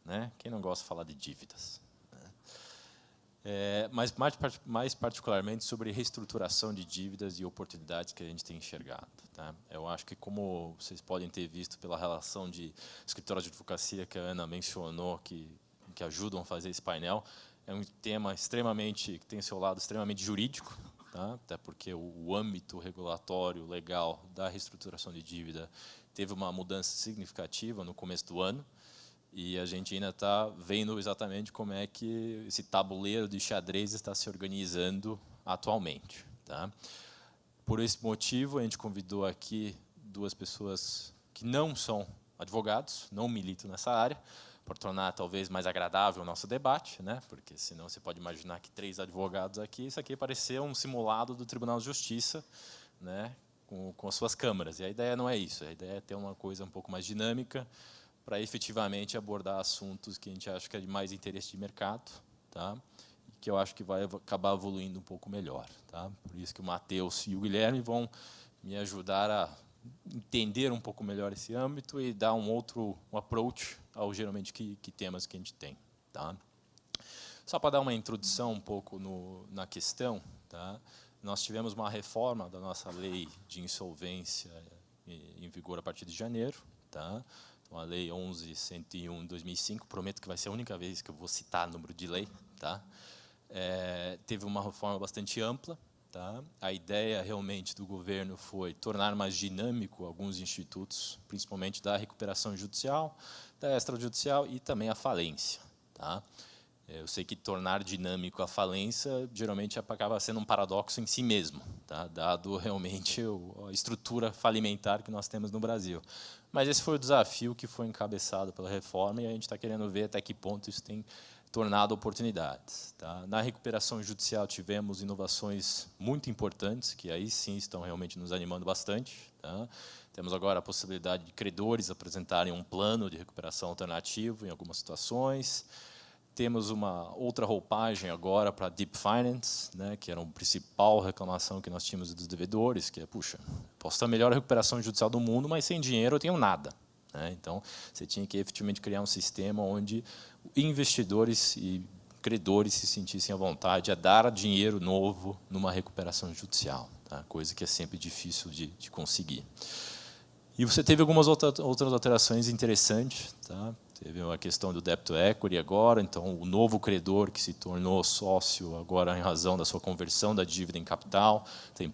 né? Quem não gosta de falar de dívidas? Mas mais particularmente sobre reestruturação de dívidas e oportunidades que a gente tem enxergado. Tá? Eu acho que, como vocês podem ter visto pela relação de escritórios de advocacia que a Ana mencionou, que ajudam a fazer esse painel, é um tema extremamente, que tem seu lado extremamente jurídico, tá? Até porque o âmbito regulatório, legal da reestruturação de dívida teve uma mudança significativa no começo do ano, e a gente ainda está vendo exatamente como é que esse tabuleiro de xadrez está se organizando atualmente. Tá? Por esse motivo, a gente convidou aqui duas pessoas que não são advogados, não militam nessa área, para tornar talvez mais agradável o nosso debate, né? Porque senão você pode imaginar que 3 advogados aqui, isso aqui parecer um simulado do Tribunal de Justiça, né? Com as suas câmaras. E a ideia não é isso, a ideia é ter uma coisa um pouco mais dinâmica, para efetivamente abordar assuntos que a gente acha que é de mais interesse de mercado, tá? E que eu acho que vai acabar evoluindo um pouco melhor. Tá? Por isso que o Matheus e o Guilherme vão me ajudar a entender um pouco melhor esse âmbito e dar um approach ao geralmente que temas que a gente tem. Tá? Só para dar uma introdução um pouco na questão, tá? Nós tivemos uma reforma da nossa lei de insolvência em vigor a partir de janeiro, tá? A Lei 11.101 de 2005, prometo que vai ser a única vez que eu vou citar número de lei. Tá? Teve uma reforma bastante ampla. Tá? A ideia realmente do governo foi tornar mais dinâmico alguns institutos, principalmente da recuperação judicial, da extrajudicial e também a falência. Tá? Eu sei que tornar dinâmico a falência geralmente acaba sendo um paradoxo em si mesmo, tá? Dado realmente a estrutura falimentar que nós temos no Brasil. Mas esse foi o desafio que foi encabeçado pela reforma e a gente está querendo ver até que ponto isso tem tornado oportunidades. Tá? Na recuperação judicial tivemos inovações muito importantes, que aí sim estão realmente nos animando bastante. Tá? Temos agora a possibilidade de credores apresentarem um plano de recuperação alternativo em algumas situações. Temos uma outra roupagem agora para Deep Finance, né, que era a principal reclamação que nós tínhamos dos devedores, que é, puxa, posso ter a melhor recuperação judicial do mundo, mas sem dinheiro eu tenho nada. Né? Então, você tinha que efetivamente criar um sistema onde investidores e credores se sentissem à vontade a dar dinheiro novo numa recuperação judicial, tá? Coisa que é sempre difícil de conseguir. E você teve algumas outras alterações interessantes. Tá? Teve a questão do débito equity agora, então o novo credor que se tornou sócio agora em razão da sua conversão da dívida em capital, tem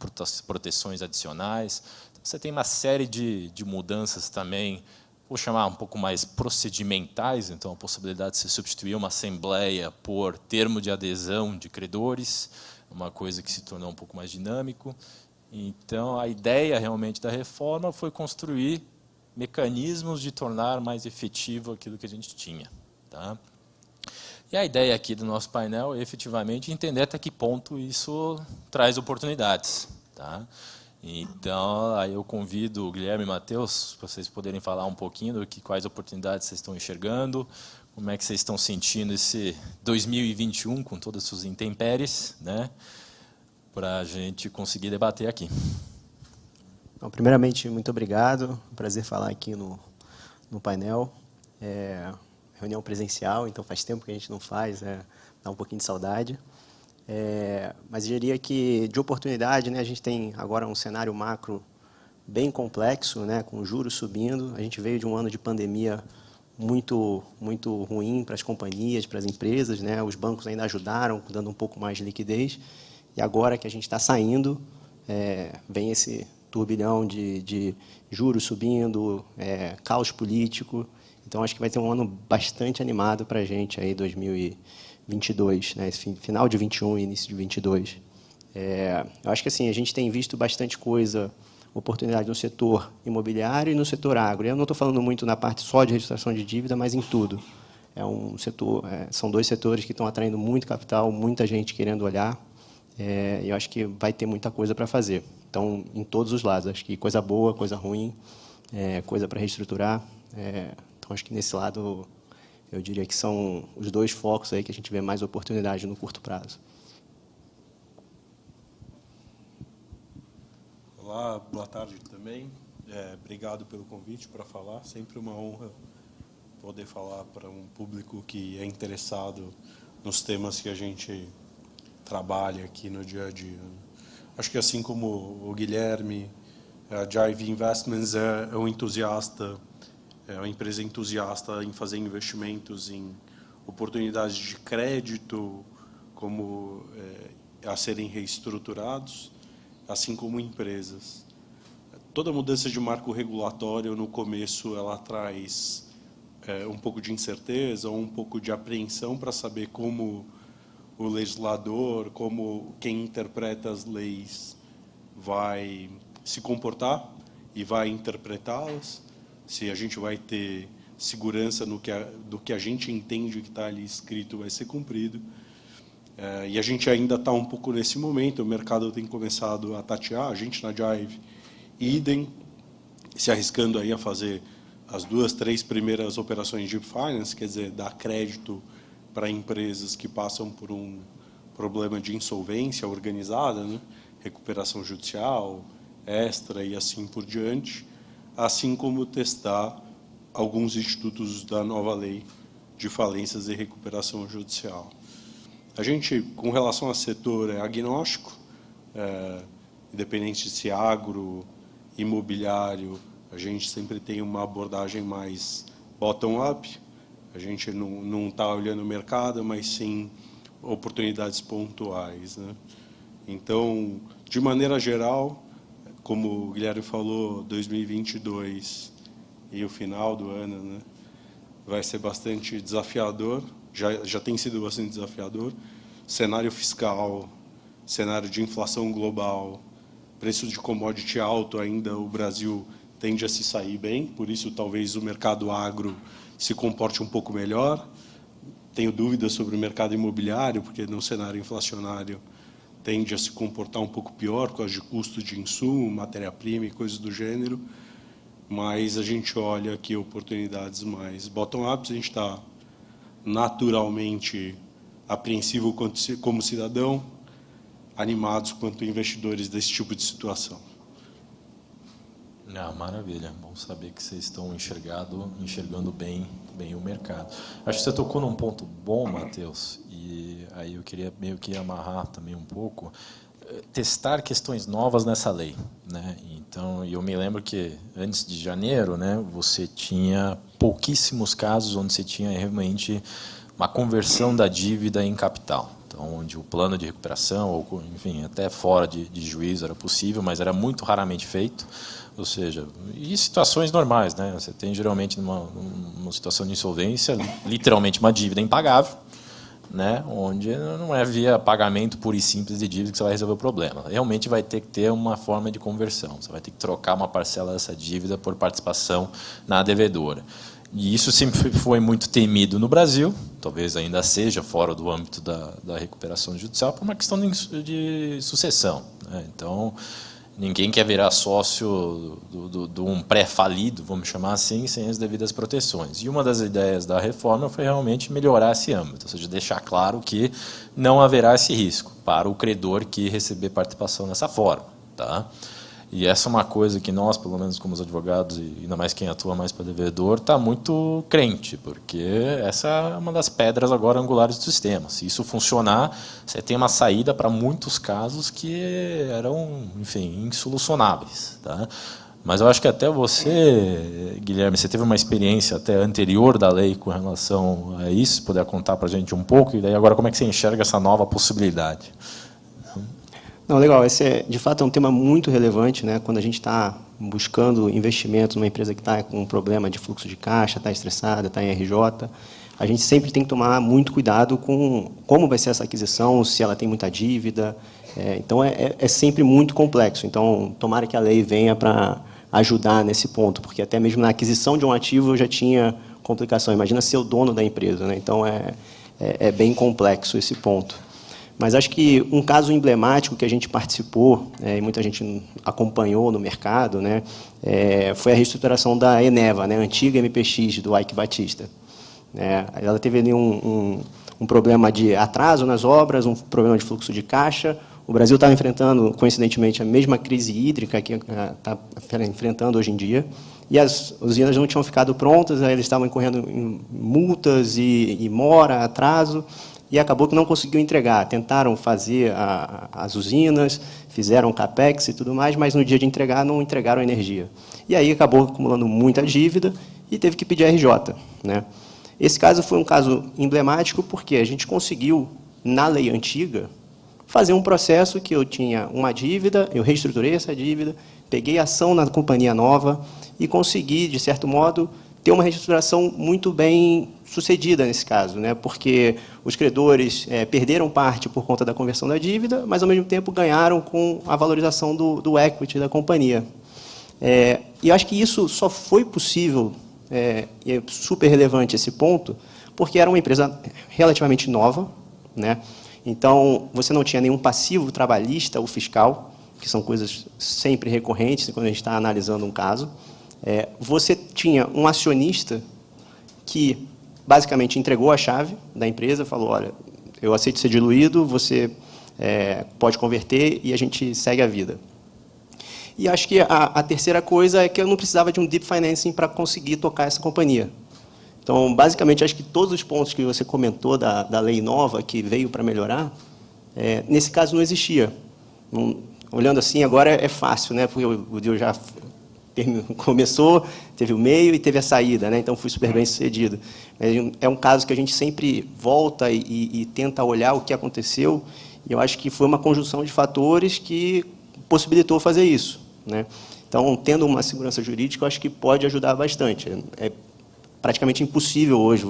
proteções adicionais. Então, você tem uma série de mudanças também, vou chamar um pouco mais procedimentais, então a possibilidade de se substituir uma assembleia por termo de adesão de credores, uma coisa que se tornou um pouco mais dinâmico. Então, a ideia realmente da reforma foi construir mecanismos de tornar mais efetivo aquilo que a gente tinha. Tá? E a ideia aqui do nosso painel é efetivamente entender até que ponto isso traz oportunidades. Tá? Então, aí eu convido o Guilherme e o Matheus para vocês poderem falar um pouquinho do quais oportunidades vocês estão enxergando, como é que vocês estão sentindo esse 2021 com todas as suas intempéries, né? Para a gente conseguir debater aqui. Então, primeiramente, muito obrigado. Um prazer falar aqui no painel. Reunião presencial, então faz tempo que a gente não faz, dá um pouquinho de saudade. Mas eu diria que, de oportunidade, né, a gente tem agora um cenário macro bem complexo, né, com juros subindo. A gente veio de um ano de pandemia muito ruim para as companhias, para as empresas. Né, os bancos ainda ajudaram, dando um pouco mais de liquidez. E agora que a gente está saindo, vem esse turbilhão de juros subindo, caos político. Então, acho que vai ter um ano bastante animado para a gente, aí, 2022, né? Esse final de 21 e início de 22. Eu acho que assim, a gente tem visto bastante coisa, oportunidade no setor imobiliário e no setor agro. Eu não estou falando muito na parte só de registração de dívida, mas em tudo. São 2 setores que estão atraindo muito capital, muita gente querendo olhar. Eu acho que vai ter muita coisa para fazer. Então, em todos os lados, acho que coisa boa, coisa ruim, coisa para reestruturar. Então, acho que nesse lado, eu diria que são os 2 focos aí que a gente vê mais oportunidade no curto prazo. Olá, boa tarde também. Obrigado pelo convite para falar. Sempre uma honra poder falar para um público que é interessado nos temas que a gente trabalha aqui no dia a dia. Acho que assim como o Guilherme, a Jive Investments é um entusiasta, é uma empresa entusiasta em fazer investimentos em oportunidades de crédito, como a serem reestruturados, assim como empresas. Toda mudança de marco regulatório, no começo, ela traz um pouco de incerteza, ou um pouco de apreensão para saber como o legislador, como quem interpreta as leis vai se comportar e vai interpretá-las, se a gente vai ter segurança do que a gente entende que está ali escrito vai ser cumprido. E a gente ainda está um pouco nesse momento, o mercado tem começado a tatear, a gente na Jive, idem, se arriscando aí a fazer as 2, 3 primeiras operações de finance, quer dizer, dar crédito para empresas que passam por um problema de insolvência organizada, né? Recuperação judicial, extra e assim por diante, assim como testar alguns institutos da nova lei de falências e recuperação judicial. A gente, com relação ao setor, é agnóstico, independente de se agro, imobiliário, a gente sempre tem uma abordagem mais bottom-up. A gente não está olhando o mercado, mas sim oportunidades pontuais, né? Então, de maneira geral, como o Guilherme falou, 2022 e o final do ano, né, vai ser bastante desafiador, já tem sido bastante desafiador. Cenário fiscal, cenário de inflação global, preço de commodity alto ainda, o Brasil tende a se sair bem, por isso talvez o mercado agro se comporte um pouco melhor. Tenho dúvidas sobre o mercado imobiliário, porque no cenário inflacionário tende a se comportar um pouco pior, por causa de custo de insumo, matéria-prima e coisas do gênero. Mas a gente olha aqui oportunidades mais bottom-up, a gente está naturalmente apreensivo como cidadão, animados quanto investidores desse tipo de situação. Maravilha, bom saber que vocês estão enxergando bem o mercado. Acho que você tocou num ponto bom, Matheus, e aí eu queria meio que amarrar também um pouco, testar questões novas nessa lei, né? Então, eu me lembro que antes de janeiro, né, você tinha pouquíssimos casos onde você tinha realmente uma conversão da dívida em capital. Então, onde o plano de recuperação, ou enfim, até fora de juízo era possível, mas era muito raramente feito. Ou seja, e situações normais, né? Você tem geralmente numa situação de insolvência, literalmente uma dívida impagável, né? Onde não é via pagamento puro e simples de dívida que você vai resolver o problema. Realmente vai ter que ter uma forma de conversão. Você vai ter que trocar uma parcela dessa dívida por participação na devedora. E isso sempre foi muito temido no Brasil, talvez ainda seja fora do âmbito da recuperação judicial, por uma questão de sucessão, né? Então, ninguém quer virar sócio de um pré-falido, vamos chamar assim, sem as devidas proteções. E uma das ideias da reforma foi realmente melhorar esse âmbito, ou seja, deixar claro que não haverá esse risco para o credor que receber participação dessa forma, tá? E essa é uma coisa que nós, pelo menos como os advogados, e ainda mais quem atua mais para devedor, está muito crente, porque essa é uma das pedras agora angulares do sistema. Se isso funcionar, você tem uma saída para muitos casos que eram, enfim, insolucionáveis, tá? Mas eu acho que até você, Guilherme, você teve uma experiência até anterior da lei com relação a isso, se puder contar para a gente um pouco, e daí agora como é que você enxerga essa nova possibilidade? Não, legal. Esse, de fato, é um tema muito relevante, né? Quando a gente está buscando investimento numa empresa que está com um problema de fluxo de caixa, está estressada, está em RJ, a gente sempre tem que tomar muito cuidado com como vai ser essa aquisição, se ela tem muita dívida. Então, é sempre muito complexo. Então, tomara que a lei venha para ajudar nesse ponto, porque até mesmo na aquisição de um ativo eu já tinha complicação. Imagina ser o dono da empresa, né? Então, é bem complexo esse ponto. Mas acho que um caso emblemático que a gente participou, e muita gente acompanhou no mercado, né, foi a reestruturação da Eneva, né, a antiga MPX do Ike Batista. Ela teve ali um problema de atraso nas obras, um problema de fluxo de caixa, O Brasil estava enfrentando, coincidentemente, a mesma crise hídrica que está enfrentando hoje em dia, e as usinas não tinham ficado prontas, eles estavam incorrendo em multas e mora, atraso, e acabou que não conseguiu entregar. Tentaram fazer as usinas, fizeram CAPEX e tudo mais, mas no dia de entregar não entregaram a energia. E aí acabou acumulando muita dívida e teve que pedir RJ, né? Esse caso foi um caso emblemático porque a gente conseguiu, na lei antiga, fazer um processo que eu tinha uma dívida, eu reestruturei essa dívida, peguei ação na companhia nova e consegui, de certo modo, ter uma reestruturação muito bem sucedida nesse caso, né? Porque os credores perderam parte por conta da conversão da dívida, mas, ao mesmo tempo, ganharam com a valorização do equity da companhia. E acho que isso só foi possível, e é super relevante esse ponto, porque era uma empresa relativamente nova, né? Então, você não tinha nenhum passivo trabalhista ou fiscal, que são coisas sempre recorrentes quando a gente está analisando um caso. Você tinha um acionista que, basicamente, entregou a chave da empresa, falou, olha, eu aceito ser diluído, você pode converter e a gente segue a vida. E acho que a terceira coisa é que eu não precisava de um deep financing para conseguir tocar essa companhia. Então, basicamente, acho que todos os pontos que você comentou da lei nova, que veio para melhorar, nesse caso não existia. Olhando assim, agora é fácil, né? Porque o deal já começou, teve o meio e teve a saída, né? Então, fui super bem sucedido. É um caso que a gente sempre volta e tenta olhar o que aconteceu, e eu acho que foi uma conjunção de fatores que possibilitou fazer isso, né? Então, tendo uma segurança jurídica, eu acho que pode ajudar bastante. É praticamente impossível hoje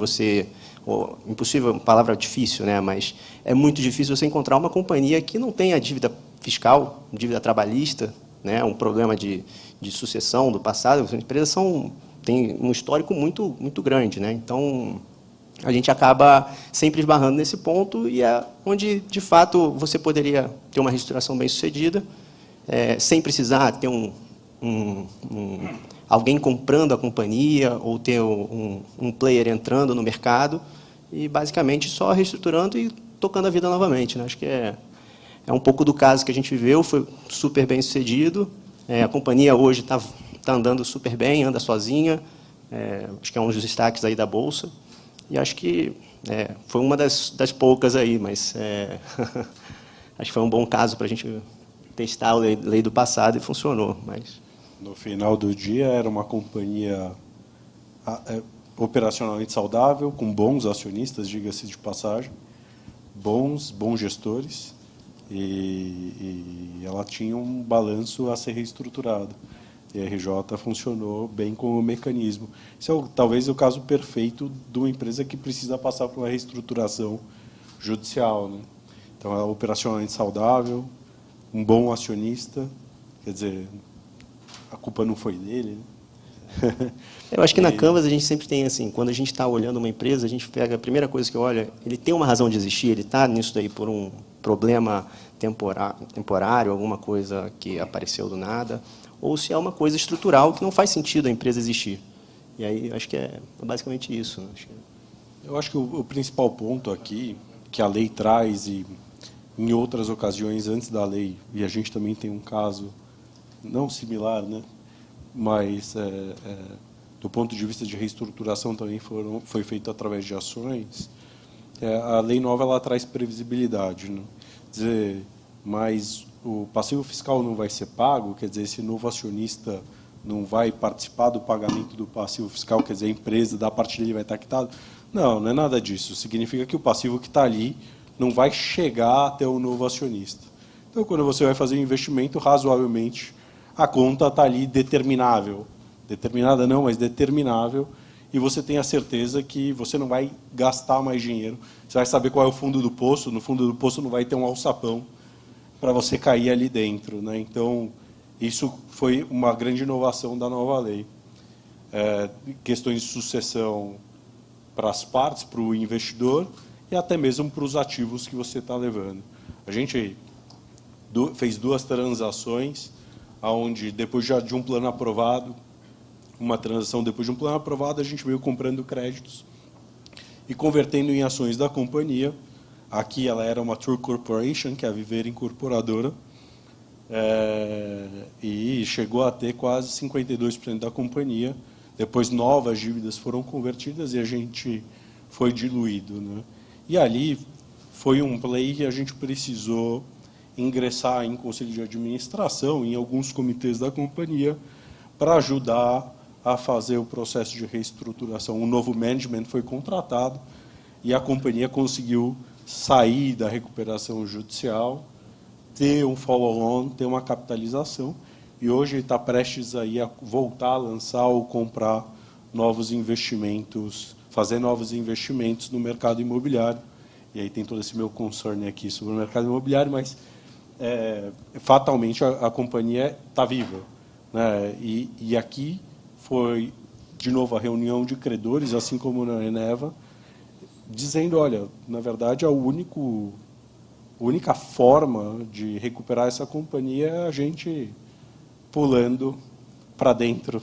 impossível é uma palavra difícil, né? Mas é muito difícil você encontrar uma companhia que não tenha dívida fiscal, dívida trabalhista, né? Um problema de sucessão do passado. As empresas têm um histórico muito, muito grande, né? Então, a gente acaba sempre esbarrando nesse ponto e é onde, de fato, você poderia ter uma reestruturação bem-sucedida, sem precisar ter alguém comprando a companhia ou ter um player entrando no mercado e, basicamente, só reestruturando e tocando a vida novamente, né? Acho que é um pouco do caso que a gente viveu, foi super bem sucedido. A companhia hoje está andando super bem, anda sozinha, acho que é um dos destaques aí da Bolsa, e acho que foi uma das poucas aí, mas acho que foi um bom caso para a gente testar a lei do passado e funcionou. Mas no final do dia, era uma companhia operacionalmente saudável, com bons acionistas, diga-se de passagem, bons gestores, e ela tinha um balanço a ser reestruturado. E a RJ funcionou bem como mecanismo. Esse é talvez o caso perfeito de uma empresa que precisa passar por uma reestruturação judicial, né? Então, ela é operacionalmente saudável, um bom acionista, quer dizer, a culpa não foi dele, né? Eu acho que na Canvas a gente sempre tem assim, quando a gente está olhando uma empresa, a gente pega a primeira coisa que olha, ele tem uma razão de existir, ele está nisso daí por um problema temporário, alguma coisa que apareceu do nada, ou se é uma coisa estrutural que não faz sentido a empresa existir. E aí acho que é basicamente isso, né? Eu acho que o principal ponto aqui que a lei traz, e em outras ocasiões antes da lei, e a gente também tem um caso não similar, né? Mas do ponto de vista de reestruturação também foi feito através de ações. A lei nova ela traz previsibilidade, né? Quer dizer, mas o passivo fiscal não vai ser pago, quer dizer, esse novo acionista não vai participar do pagamento do passivo fiscal, quer dizer, a empresa da parte dele vai estar quitada. Não é nada disso. Significa que o passivo que está ali não vai chegar até o novo acionista. Então, quando você vai fazer um investimento, razoavelmente, a conta está ali determinável. Determinada não, mas determinável. E você tem a certeza que você não vai gastar mais dinheiro. Você vai saber qual é o fundo do poço. No fundo do poço não vai ter um alçapão para você cair ali dentro, né? Então, isso foi uma grande inovação da nova lei. Questões de sucessão para as partes, para o investidor, e até mesmo para os ativos que você está levando. A gente fez 2 transações, onde depois já de um plano aprovado, uma transação depois de um plano aprovado, a gente veio comprando créditos e convertendo em ações da companhia, Aqui ela era uma True Corporation, que é a Viver Incorporadora, e chegou a ter quase 52% da companhia. Depois novas dívidas foram convertidas e a gente foi diluído, né? E ali foi um play que a gente precisou ingressar em conselho de administração, em alguns comitês da companhia, para ajudar a fazer o processo de reestruturação. Um novo management foi contratado e a companhia conseguiu sair da recuperação judicial, ter um follow-on, ter uma capitalização, e hoje ele está prestes aí a voltar a lançar ou comprar novos investimentos, fazer novos investimentos no mercado imobiliário. E aí tem todo esse meu concern aqui sobre o mercado imobiliário, mas fatalmente a companhia está viva, né? E aqui foi, de novo, a reunião de credores, assim como na Eneva, dizendo, olha, na verdade, a única forma de recuperar essa companhia é a gente pulando para dentro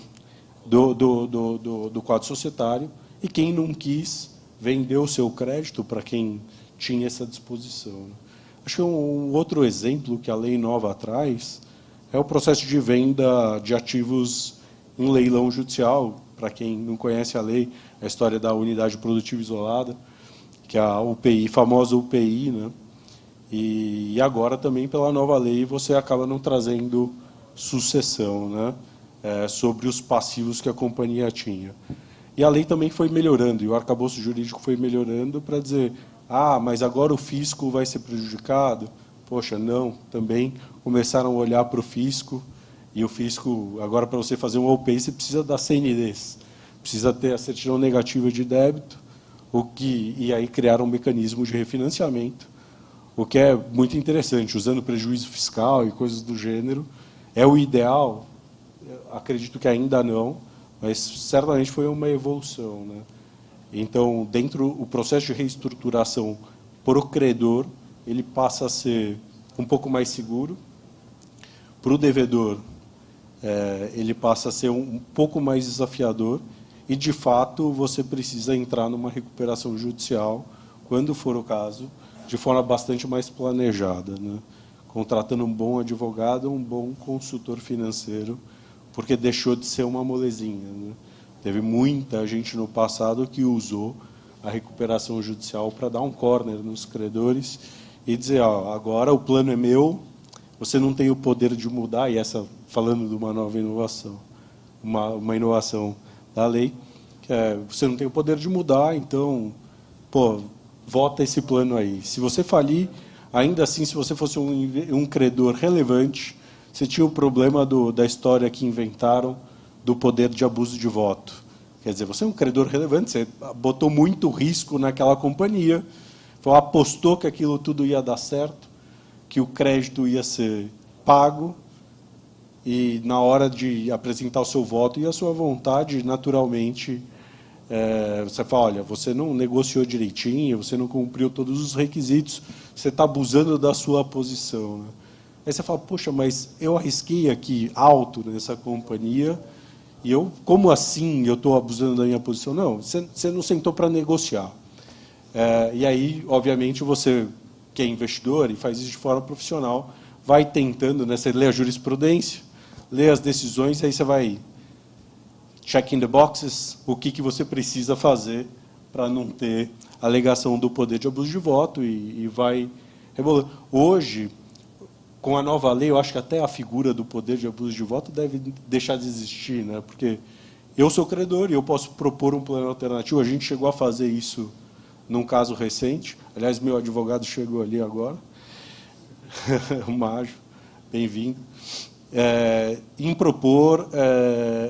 do quadro societário, e quem não quis vendeu o seu crédito para quem tinha essa disposição. Acho que um outro exemplo que a lei nova traz é o processo de venda de ativos em leilão judicial. Para quem não conhece a lei, a história da unidade produtiva isolada, que é a UPI, famosa UPI, né? E agora também pela nova lei você acaba não trazendo sucessão, né? Sobre os passivos que a companhia tinha. E a lei também foi melhorando, e o arcabouço jurídico foi melhorando para dizer, mas agora o fisco vai ser prejudicado? Poxa, não, também começaram a olhar para o fisco, e o fisco, agora para você fazer um OPI, você precisa da CNDs, precisa ter a certidão negativa de débito, e aí criaram um mecanismo de refinanciamento, o que é muito interessante, usando prejuízo fiscal e coisas do gênero. É o ideal? Acredito que ainda não, mas certamente foi uma evolução, né? Então, dentro do processo de reestruturação para o credor, ele passa a ser um pouco mais seguro. Para o devedor, ele passa a ser um pouco mais desafiador. E, de fato, você precisa entrar numa recuperação judicial, quando for o caso, de forma bastante mais planejada, né? Contratando um bom advogado, um bom consultor financeiro, porque deixou de ser uma molezinha, né? Teve muita gente no passado que usou a recuperação judicial para dar um corner nos credores e dizer, agora o plano é meu, você não tem o poder de mudar, e essa, falando de uma nova inovação, uma inovação da lei, você não tem o poder de mudar, então, vota esse plano aí. Se você falir, ainda assim, se você fosse um credor relevante, você tinha o problema da história que inventaram do poder de abuso de voto. Quer dizer, você é um credor relevante, você botou muito risco naquela companhia, apostou que aquilo tudo ia dar certo, que o crédito ia ser pago, e na hora de apresentar o seu voto e a sua vontade, naturalmente, você fala, olha, você não negociou direitinho, você não cumpriu todos os requisitos, você está abusando da sua posição, né? Aí você fala, poxa, mas eu arrisquei aqui alto nessa companhia, e como assim eu estou abusando da minha posição? Não, você não sentou para negociar. E aí, obviamente, você, que é investidor e faz isso de forma profissional, vai tentando, né, você lê a jurisprudência, lê as decisões, aí você vai checking the boxes, o que você precisa fazer para não ter alegação do poder de abuso de voto, e vai rebolando. Hoje, com a nova lei, eu acho que até a figura do poder de abuso de voto deve deixar de existir, né? Porque eu sou credor e eu posso propor um plano alternativo. A gente chegou a fazer isso num caso recente. Aliás, meu advogado chegou ali agora. O Mágio, bem-vindo. Em propor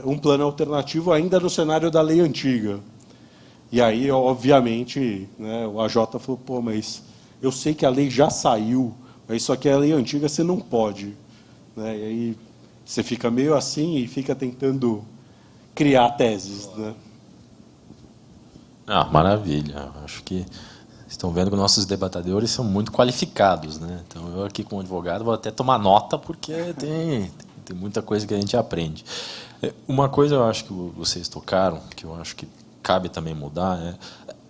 um plano alternativo ainda no cenário da lei antiga. E aí, obviamente, né, o AJ falou, mas eu sei que a lei já saiu, mas só que a lei antiga você não pode, né? E aí você fica meio assim e fica tentando criar teses, né? Maravilha. Acho que estão vendo que nossos debatedores são muito qualificados, né? Então, eu aqui como advogado vou até tomar nota, porque tem muita coisa que a gente aprende. Uma coisa eu acho que vocês tocaram, que eu acho que cabe também mudar,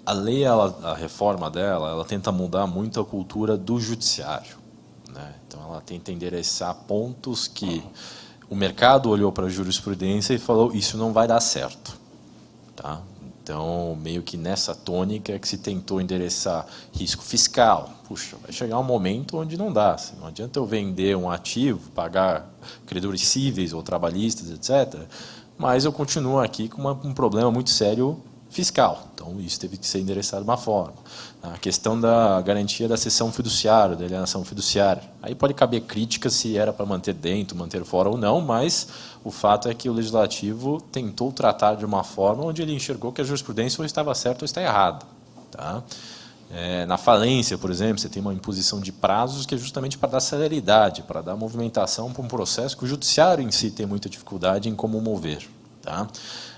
a lei, a reforma dela, ela tenta mudar muito a cultura do judiciário, né? Então, ela tenta endereçar pontos que o mercado olhou para a jurisprudência e falou, isso não vai dar certo. Tá? Então, meio que nessa tônica é que se tentou endereçar risco fiscal. Puxa, vai chegar um momento onde não dá. Não adianta eu vender um ativo, pagar credores cíveis ou trabalhistas, etc., mas eu continuo aqui com um problema muito sério fiscal. Então, isso teve que ser endereçado de uma forma. A questão da garantia da cessão fiduciária, da alienação fiduciária. Aí pode caber crítica se era para manter dentro, manter fora ou não, mas o fato é que o Legislativo tentou tratar de uma forma onde ele enxergou que a jurisprudência ou estava certa ou está errada. Tá? Na falência, por exemplo, você tem uma imposição de prazos que é justamente para dar celeridade, para dar movimentação para um processo que o judiciário em si tem muita dificuldade em como mover. Tá?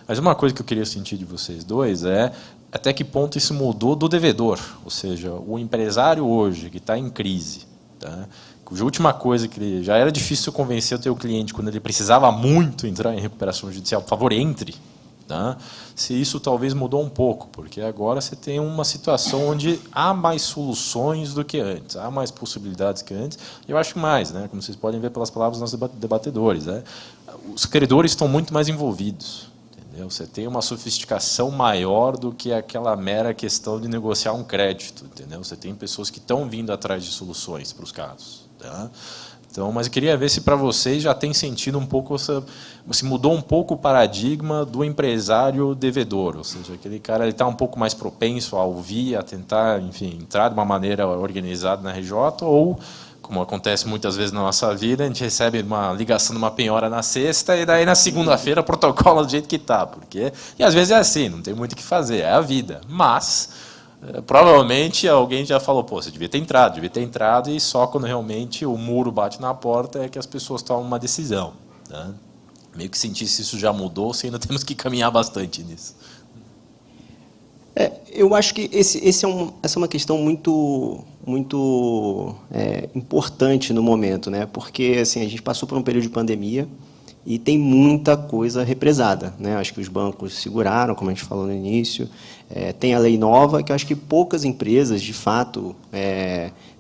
Mas uma coisa que eu queria sentir de vocês dois é até que ponto isso mudou do devedor, ou seja, o empresário hoje que está em crise, tá? Cuja última coisa que ele, já era difícil convencer o teu cliente quando ele precisava muito entrar em recuperação judicial, por favor, entre. Tá? Se isso talvez mudou um pouco, porque agora você tem uma situação onde há mais soluções do que antes, há mais possibilidades que antes, e eu acho mais, né? Como vocês podem ver pelas palavras dos nossos debatedores, né? Os credores estão muito mais envolvidos. Você tem uma sofisticação maior do que aquela mera questão de negociar um crédito. Entendeu? Você tem pessoas que estão vindo atrás de soluções para os casos. Tá? Então, mas eu queria ver se para vocês já tem sentido um pouco, se mudou um pouco o paradigma do empresário devedor. Ou seja, aquele cara está um pouco mais propenso a ouvir, a tentar, enfim, entrar de uma maneira organizada na RJ, ou como acontece muitas vezes na nossa vida, a gente recebe uma ligação de uma penhora na sexta e daí na segunda-feira protocola do jeito que está. E às vezes é assim, não tem muito o que fazer, é a vida. Mas, provavelmente, alguém já falou, pô, você devia ter entrado, e só quando realmente o muro bate na porta é que as pessoas tomam uma decisão. Tá? Meio que sentir se isso já mudou, se ainda temos que caminhar bastante nisso. Eu acho que essa é uma questão muito importante no momento, né? Porque assim, a gente passou por um período de pandemia e tem muita coisa represada, né? Acho que os bancos seguraram, como a gente falou no início. Tem a lei nova, que eu acho que poucas empresas, de fato,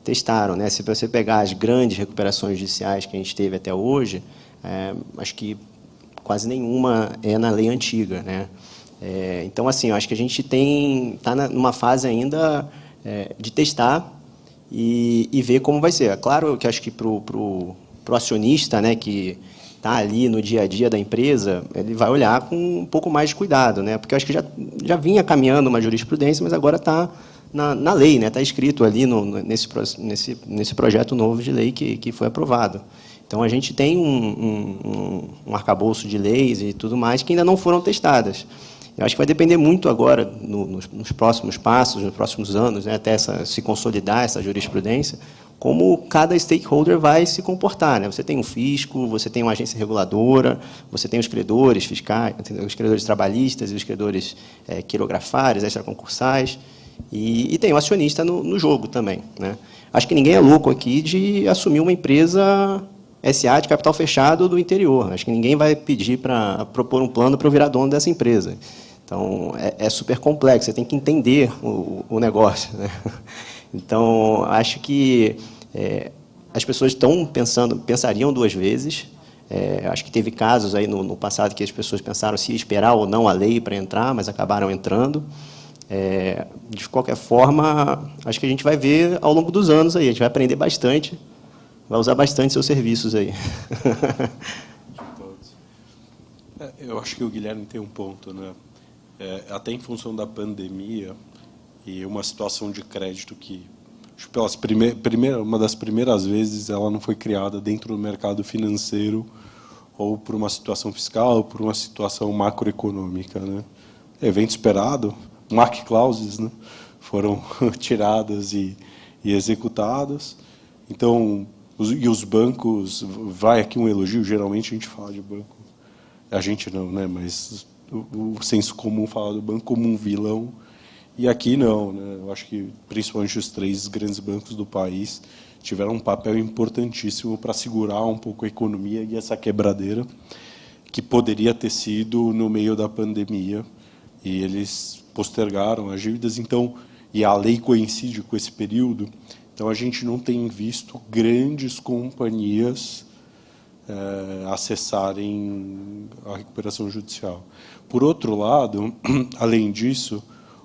testaram, né? Se você pegar as grandes recuperações judiciais que a gente teve até hoje, acho que quase nenhuma é na lei antiga, né? Então, assim, eu acho que a gente está numa fase ainda de testar e ver como vai ser. É claro que acho que para o acionista, né, que está ali no dia a dia da empresa, ele vai olhar com um pouco mais de cuidado, né, porque eu acho que já vinha caminhando uma jurisprudência, mas agora está na lei, né, está escrito ali nesse projeto novo de lei que foi aprovado. Então, a gente tem um arcabouço de leis e tudo mais que ainda não foram testadas. Eu acho que vai depender muito agora, nos próximos passos, nos próximos anos, né, até se consolidar essa jurisprudência, como cada stakeholder vai se comportar, né? Você tem um fisco, você tem uma agência reguladora, você tem os credores fiscais, os credores trabalhistas e os credores quirografários, extraconcursais, e tem o acionista no jogo também, né? Acho que ninguém é louco aqui de assumir uma empresa SA de capital fechado do interior. Acho que ninguém vai pedir para propor um plano para eu virar dono dessa empresa. Então, é super complexo, você tem que entender o negócio, né? Então, acho que as pessoas pensariam duas vezes. Acho que teve casos aí no passado que as pessoas pensaram se esperar ou não a lei para entrar, mas acabaram entrando. De qualquer forma, acho que a gente vai ver ao longo dos anos aí, a gente vai aprender bastante, vai usar bastante seus serviços aí. Eu acho que o Guilherme tem um ponto, né? Até em função da pandemia e uma situação de crédito que, acho que uma das primeiras vezes, ela não foi criada dentro do mercado financeiro ou por uma situação fiscal ou por uma situação macroeconômica, né? Evento esperado, mark clauses, né, foram tiradas e executadas. Então, os bancos, vai aqui um elogio, geralmente a gente fala de banco, a gente não, né, mas o senso comum fala do banco como um vilão, e aqui não, né? Eu acho que principalmente os 3 grandes bancos do país tiveram um papel importantíssimo para segurar um pouco a economia e essa quebradeira que poderia ter sido no meio da pandemia, e eles postergaram as dívidas, então, e a lei coincide com esse período, então a gente não tem visto grandes companhias acessarem a recuperação judicial. Por outro lado, além disso,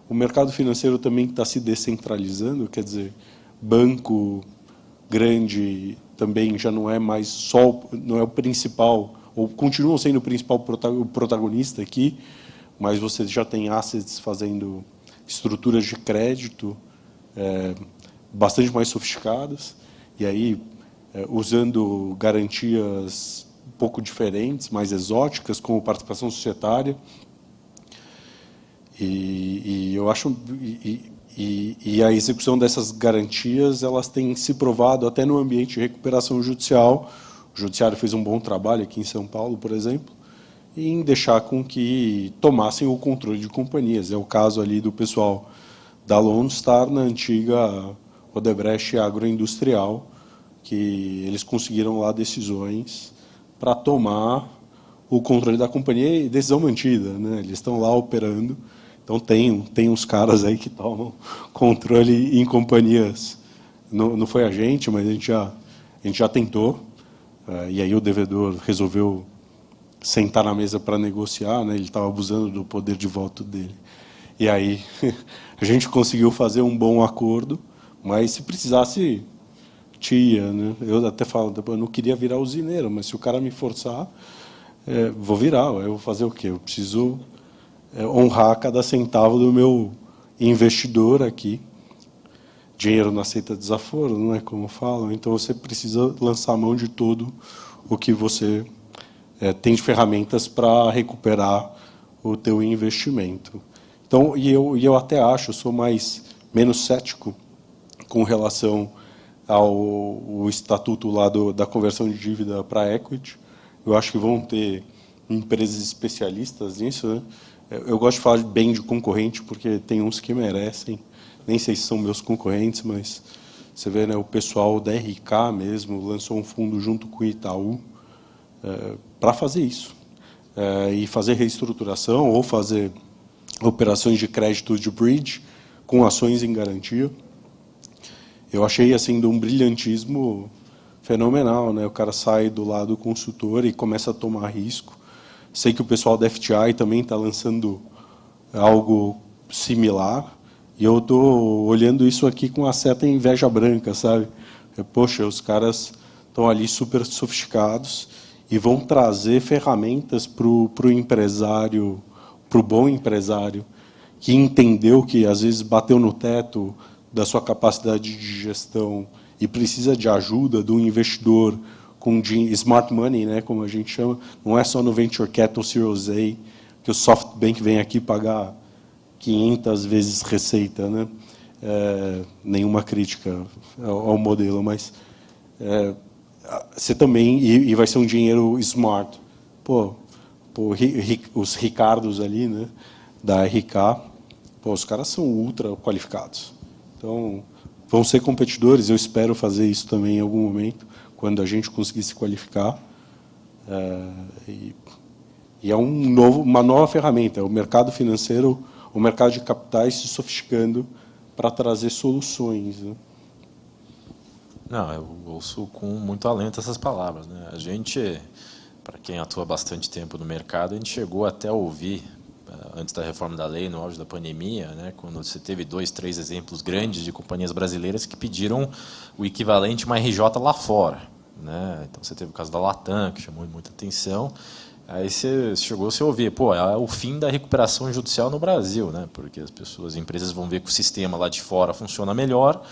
o mercado financeiro também está se descentralizando, quer dizer, banco grande também já não é mais só, não é o principal, ou continuam sendo o principal protagonista aqui, mas você já tem assets fazendo estruturas de crédito bastante mais sofisticadas, e aí usando garantias um pouco diferentes, mais exóticas, como participação societária. E eu acho e a execução dessas garantias, elas têm se provado até no ambiente de recuperação judicial. O judiciário fez um bom trabalho aqui em São Paulo, por exemplo, em deixar com que tomassem o controle de companhias. É o caso ali do pessoal da Lone Star na antiga Odebrecht Agroindustrial, que eles conseguiram lá decisões para tomar o controle da companhia e decisão mantida, né? Eles estão lá operando. Então, tem uns caras aí que tomam controle em companhias. Não foi a gente, mas a gente já tentou. E aí o devedor resolveu sentar na mesa para negociar, né? Ele estava abusando do poder de voto dele. E aí a gente conseguiu fazer um bom acordo, mas se precisasse, tinha, né? Eu até falo, eu não queria virar usineiro, mas se o cara me forçar, vou virar. Eu vou fazer o quê? Eu preciso honrar cada centavo do meu investidor aqui. Dinheiro não aceita desaforo, não é como falam. Então você precisa lançar a mão de todo o que você tem de ferramentas para recuperar o teu investimento. Então, e eu até acho, eu sou menos cético com relação ao estatuto lá da conversão de dívida para equity. Eu acho que vão ter empresas especialistas nisso, né? Eu gosto de falar bem de concorrente, porque tem uns que merecem. Nem sei se são meus concorrentes, mas você vê, né, o pessoal da RK mesmo lançou um fundo junto com o Itaú para fazer isso. E fazer reestruturação ou fazer operações de crédito de bridge com ações em garantia. Eu achei assim de um brilhantismo fenomenal, né? O cara sai do lado consultor e começa a tomar risco. Sei que o pessoal da FTI também está lançando algo similar, e eu estou olhando isso aqui com uma certa inveja branca, sabe? Poxa, os caras estão ali super sofisticados e vão trazer ferramentas para o empresário, para o bom empresário, que entendeu que às vezes bateu no teto da sua capacidade de gestão e precisa de ajuda de um investidor com smart money, né, como a gente chama. Não é só no Venture Capital Series A que o SoftBank vem aqui pagar 500 vezes receita, né? Nenhuma crítica ao modelo, mas você também, e vai ser um dinheiro smart. Os Ricardos ali, né, da RK, os caras são ultra qualificados. Então, vão ser competidores, eu espero fazer isso também em algum momento, quando a gente conseguir se qualificar. E é uma nova ferramenta, é o mercado financeiro, o mercado de capitais se sofisticando para trazer soluções, né? Não, eu ouço com muito alento essas palavras, né? A gente, para quem atua bastante tempo no mercado, a gente chegou até a ouvir, antes da reforma da lei, no auge da pandemia, né, quando você teve 2, 3 exemplos grandes de companhias brasileiras que pediram o equivalente a uma RJ lá fora, né? Então você teve o caso da Latam, que chamou muita atenção. Aí você chegou a ouvir, é o fim da recuperação judicial no Brasil, né? Porque as empresas vão ver que o sistema lá de fora funciona melhor.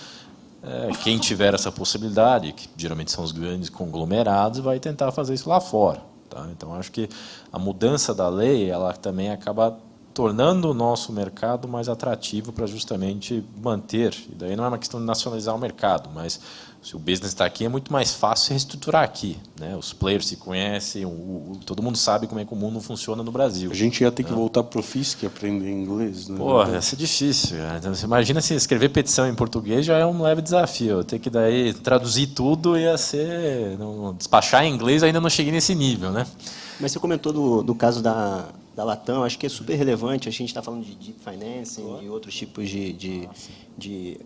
Quem tiver essa possibilidade, que geralmente são os grandes conglomerados, vai tentar fazer isso lá fora. Tá? Então, acho que a mudança da lei, ela também acaba tornando o nosso mercado mais atrativo para justamente manter. E daí não é uma questão de nacionalizar o mercado, mas se o business está aqui, é muito mais fácil se reestruturar aqui, né? Os players se conhecem, todo mundo sabe como é que o mundo funciona no Brasil. A gente ia ter que voltar para o FISC e aprender inglês, né? Ia ser difícil. Então, você imagina se escrever petição em português já é um leve desafio. Ter que daí traduzir tudo ia ser... despachar em inglês ainda não cheguei nesse nível, né? Mas você comentou do caso da da Latam, acho que é super relevante. A gente está falando de deep financing e outros tipos de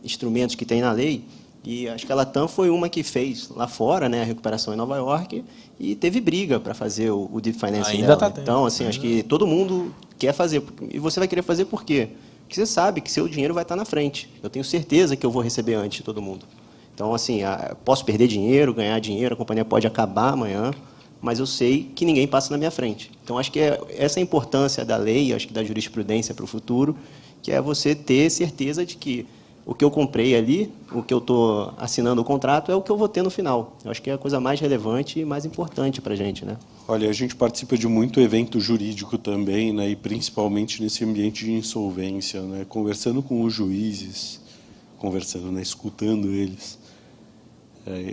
instrumentos que tem na lei. E acho que a Latam foi uma que fez lá fora, né, a recuperação em Nova York, e teve briga para fazer o deep financing Ainda dela. tá Então, assim, acho que todo mundo quer fazer. E você vai querer fazer por quê? Porque você sabe que seu dinheiro vai estar na frente. Eu tenho certeza que eu vou receber antes de todo mundo. Então, assim, posso perder dinheiro, ganhar dinheiro, a companhia pode acabar amanhã, mas eu sei que ninguém passa na minha frente. Então, acho que essa é a importância da lei, acho que da jurisprudência para o futuro, que é você ter certeza de que o que eu comprei ali, o que eu estou assinando o contrato, é o que eu vou ter no final. Eu acho que é a coisa mais relevante e mais importante para a gente, né? Olha, a gente participa de muito evento jurídico também, né, e principalmente nesse ambiente de insolvência, né, conversando com os juízes, né, escutando eles,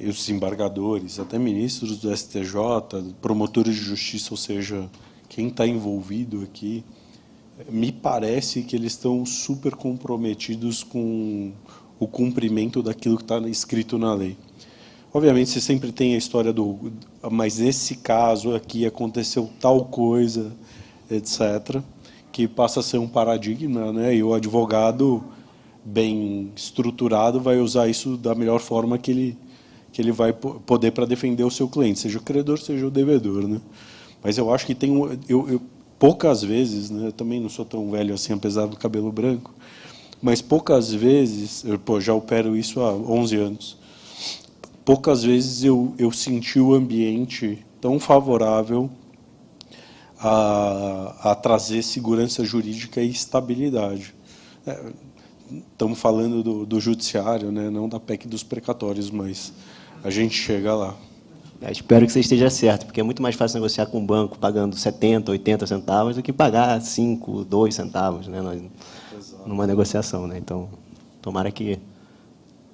os desembargadores, até ministros do STJ, promotores de justiça, ou seja, quem está envolvido aqui, me parece que eles estão super comprometidos com o cumprimento daquilo que está escrito na lei. Obviamente, você sempre tem a história mas nesse caso aqui aconteceu tal coisa, etc., que passa a ser um paradigma, né? E o advogado bem estruturado vai usar isso da melhor forma que ele vai poder para defender o seu cliente, seja o credor, seja o devedor, né? Mas eu acho que tem poucas vezes, né? Eu também não sou tão velho assim, apesar do cabelo branco, mas poucas vezes, eu já opero isso há 11 anos, poucas vezes eu senti o ambiente tão favorável a trazer segurança jurídica e estabilidade. Estamos falando do judiciário, né? Não da PEC dos precatórios, mas a gente chega lá. Espero que você esteja certo, porque é muito mais fácil negociar com o banco pagando 70, 80 centavos do que pagar 5, 2 centavos, né, numa negociação. Né? Então, tomara que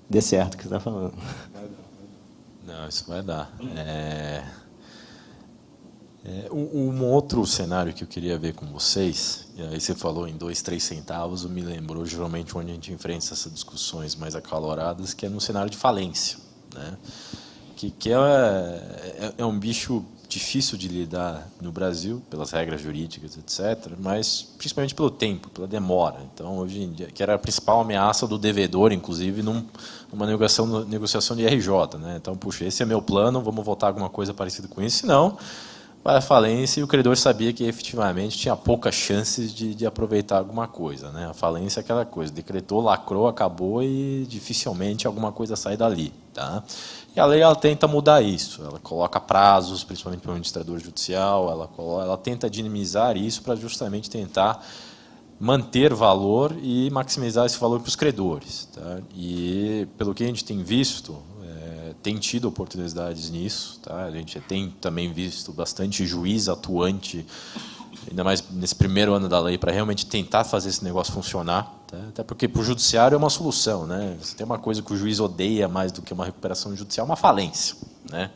dê certo o que você está falando. Não, isso vai dar. Um outro cenário que eu queria ver com vocês, e aí você falou em 2, 3 centavos, me lembrou geralmente onde a gente enfrenta essas discussões mais acaloradas, que é no cenário de falência, né? Que é um bicho difícil de lidar no Brasil, pelas regras jurídicas, etc., mas principalmente pelo tempo, pela demora. Então, hoje em dia, que era a principal ameaça do devedor, inclusive, numa negociação de RJ. Né? Então, puxa, esse é meu plano, vamos voltar a alguma coisa parecida com isso, senão vai à falência, e o credor sabia que efetivamente tinha poucas chances de aproveitar alguma coisa. Né? A falência é aquela coisa, decretou, lacrou, acabou e dificilmente alguma coisa sai dali. Tá? E a lei ela tenta mudar isso, ela coloca prazos, principalmente para o administrador judicial, ela tenta dinamizar isso para justamente tentar manter valor e maximizar esse valor para os credores. Tá? E, pelo que a gente tem visto, tem tido oportunidades nisso. Tá? A gente tem também visto bastante juiz atuante, ainda mais nesse primeiro ano da lei, para realmente tentar fazer esse negócio funcionar. Tá? Até porque para o judiciário é uma solução. Né? Se tem uma coisa que o juiz odeia mais do que uma recuperação judicial, uma falência. Né?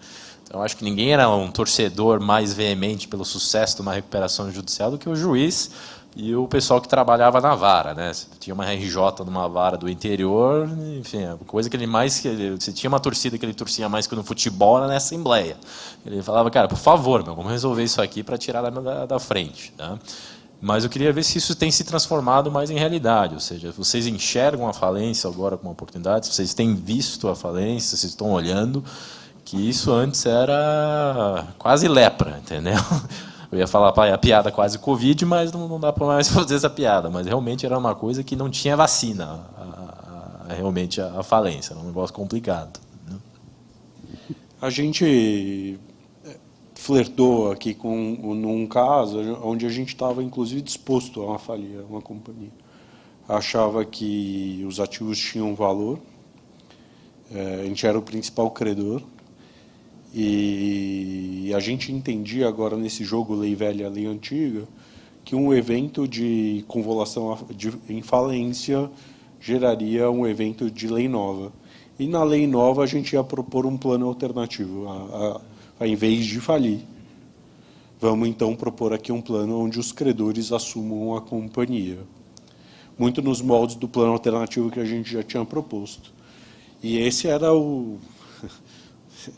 Então, acho que ninguém era um torcedor mais veemente pelo sucesso de uma recuperação judicial do que o juiz e o pessoal que trabalhava na vara. Né? Tinha uma RJ numa vara do interior, enfim, a coisa que ele mais... Se tinha uma torcida que ele torcia mais que no futebol, era na Assembleia. Ele falava, cara, por favor, vamos resolver isso aqui para tirar da frente. Tá? Mas eu queria ver se isso tem se transformado mais em realidade, ou seja, vocês enxergam a falência agora como uma oportunidade, se vocês têm visto a falência, vocês estão olhando, que isso antes era quase lepra, entendeu? Eu ia falar a piada quase Covid, mas não dá para mais fazer essa piada. Mas realmente era uma coisa que não tinha vacina, realmente a falência. Era um negócio complicado. Né? A gente flertou aqui num caso onde a gente estava, inclusive, disposto a falir uma companhia. Achava que os ativos tinham valor, a gente era o principal credor, e a gente entendia agora nesse jogo lei velha, lei antiga, que um evento de convolução em falência geraria um evento de lei nova. E na lei nova a gente ia propor um plano alternativo, ao invés de falir. Vamos então propor aqui um plano onde os credores assumam a companhia. Muito nos moldes do plano alternativo que a gente já tinha proposto. E esse era o...